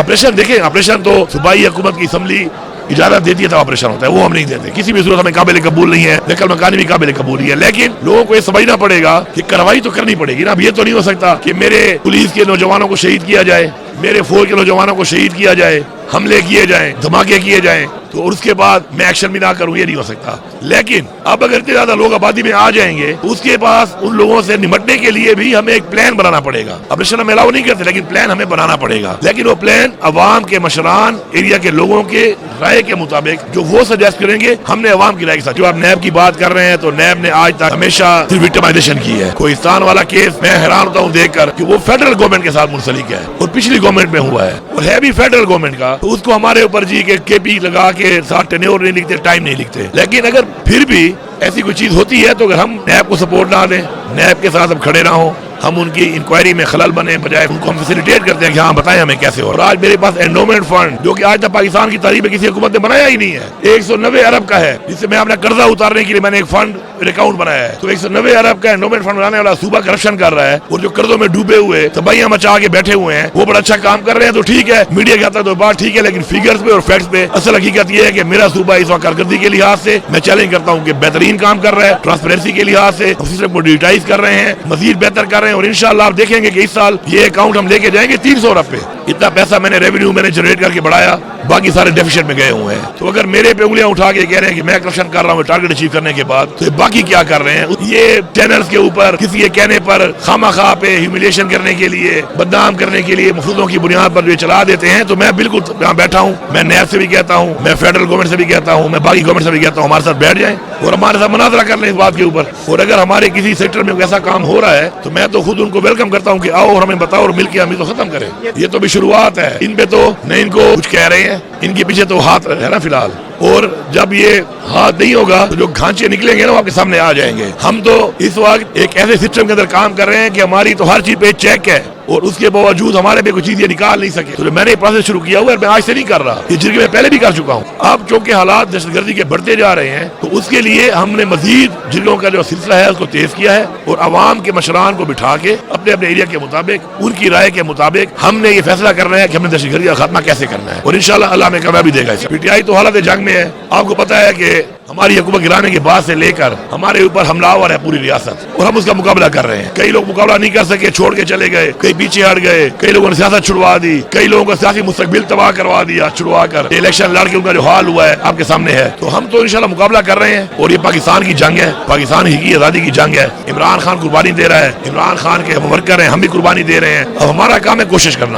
Operation देखें, operation तो सूबाई हुकूमत की असम्बली इजाजत देती है तो ऑपरेशन होता है, वो हम नहीं देते। किसी भी सूरत हमें काबिल कबूल नहीं है, नकल मकानी भी काबिल कबूल नहीं है। लेकिन लोगों को ये समझना पड़ेगा कि कार्रवाई तो करनी पड़ेगी ना। अब ये तो नहीं हो सकता कि मेरे पुलिस के नौजवानों को शहीद किया जाए, मेरे फौज के नौजवानों को शहीद किया जाए, हमले किए जाएं, धमाके किए जाएं, तो उसके बाद मैं एक्शन भी ना करूं, ये नहीं हो सकता। लेकिन अब अगर इतने ज्यादा लोग आबादी में आ जाएंगे तो उसके पास उन लोगों से निपटने के लिए भी हमें एक प्लान बनाना पड़ेगा। ऑपरेशन हम अलाउ नहीं करते, लेकिन प्लान हमें बनाना पड़ेगा। लेकिन वो प्लान अवाम के मशरान, एरिया के लोगों के राय के मुताबिक जो वो सजेस्ट करेंगे, हमने अवाम की राय के साथ। जो आप नैब की बात कर रहे हैं, तो नैब ने आज तक हमेशा सिर्फ विक्टिमाइजेशन की है। कोहिस्तान वाला केस मैं हैरान होता हूँ देखकर कि वो फेडरल गवर्नमेंट के साथ मुंसलिक है और पिछली गवर्नमेंट में हुआ है और है भी फेडरल गवर्नमेंट का। तो उसको हमारे ऊपर जी के केपी लगा के साथ टेन्योर नहीं लिखते, टाइम नहीं लिखते। लेकिन अगर फिर भी ऐसी कोई चीज होती है तो अगर हम नैब को सपोर्ट ना दें, नैब के साथ हम खड़े ना हो, हम उनकी इंक्वायरी में खलल बने बजाय उनको हम फैसिलिटेट करते हैं कि हाँ बताएं हमें कैसे हो। और आज मेरे पास एंडोमेंट फंड जो कि आज तक पाकिस्तान की तारीख में किसी हुकूमत ने बनाया ही नहीं है, 190 अरब का है, जिससे मैं अपना कर्जा उतारने के लिए मैंने एक फंड अकाउंट बनाया है। तो 190 अरब का एंडोमेंट फंड बनाने वाला सूबा करप्शन कर रहा है और जो कर्जों में डूबे हुए तबाहियां मचा के बैठे हुए हैं वो बड़ा अच्छा काम कर रहे हैं। तो ठीक है, मीडिया कहता है तो बात ठीक है, लेकिन फिगर्स पे और फैक्ट्स पे असल हकीकत ये है कि मेरा सूबा इस वक्त कारकर्दगी के लिहाज से मैं चैलेंज करता हूँ कि बेहतरीन काम कर रहा है, ट्रांसपेरेंसी के लिहाज से सिस्टम को डिजिटाइज कर रहे हैं, मजीद बेहतर कर रहे हैं। और इंशाल्लाह आप देखेंगे कि इस साल ये अकाउंट हम लेके जाएंगे 300 अरब पे। इतना पैसा मैंने रेवेन्यू मैंने जनरेट करके बढ़ाया, बाकी सारे डेफिसिट में गए हुए हैं। तो अगर मेरे पे उंगलियां उठा के कह रहे हैं कि मैं करप्शन कर रहा हूँ टारगेट अचीव करने के बाद, तो बाकी क्या कर रहे हैं? ये चैनल्स के ऊपर किसी के कहने पर खामखा पे ह्यूमिलिएशन करने के लिए, बदनाम करने के लिए मफरूदों की बुनियाद पर जो चला देते हैं। तो मैं बिल्कुल यहाँ बैठा हूँ, मैं नैब से भी कहता हूँ, मैं फेडरल गवर्नमेंट से भी कहता हूँ, मैं बाकी गवर्नमेंट से भी कहता हूँ, हमारे साथ बैठ जाएं और हमारे साथ मुनाजरा कर लें इस बात के ऊपर। और अगर हमारे किसी सेक्टर में ऐसा काम हो रहा है तो मैं तो खुद उनको वेलकम करता हूँ कि आओ और हमें बताओ और मिलकर हम इसको खत्म करें। ये तो भी शुरुआत है, इन पे तो नहीं इनको कुछ कह रहे हैं, इनके पीछे तो हाथ है ना फिलहाल। और जब ये हाथ नहीं होगा तो जो घांचे निकलेंगे ना वो आपके सामने आ जाएंगे। हम तो इस वक्त एक ऐसे सिस्टम के अंदर काम कर रहे हैं कि हमारी तो हर चीज पे चेक है और उसके बावजूद हमारे पे कोई चीज ये निकाल नहीं सके। तो मैंने प्रोसेस शुरू किया हुआ है, मैं आज से नहीं कर रहा, ये जिंदगी में पहले भी कर चुका हूँ। अब चूंकि हालात दहशतगर्दी के बढ़ते जा रहे हैं तो उसके लिए हमने मजीद जिलों का जो सिलसिला है उसको तेज किया है और अवाम के मशरान को बिठा के अपने अपने एरिया के मुताबिक, उनकी राय के मुताबिक हमने ये फैसला करना है कि हमने दहशतगर्दी का खात्मा कैसे करना है। और इंशाल्लाह अल्लाह में कामयाबी देगा। इसे पीटीआई तो हालत जंग में है। आपको पता है कि हमारी हुकूमत गिराने के बाद से लेकर हमारे ऊपर हमलावर है पूरी रियासत और हम उसका मुकाबला कर रहे हैं। कई लोग मुकाबला नहीं कर सके, छोड़ के चले गए, कई पीछे हट गए, कई लोगों ने सियासत छुड़वा दी, कई लोगों का सियासी मुस्तकबिल तबाह करवा दिया छुड़वा कर। इलेक्शन लड़ के उनका जो हाल हुआ है आपके सामने है। तो हम तो इंशाल्लाह मुकाबला कर रहे हैं और ये पाकिस्तान की जंग है, पाकिस्तान ही की आजादी की जंग है। इमरान खान कुर्बानी दे रहा है, इमरान खान के हम वर्कर हैं, हम भी कुर्बानी दे रहे हैं। अब हमारा काम है कोशिश करना।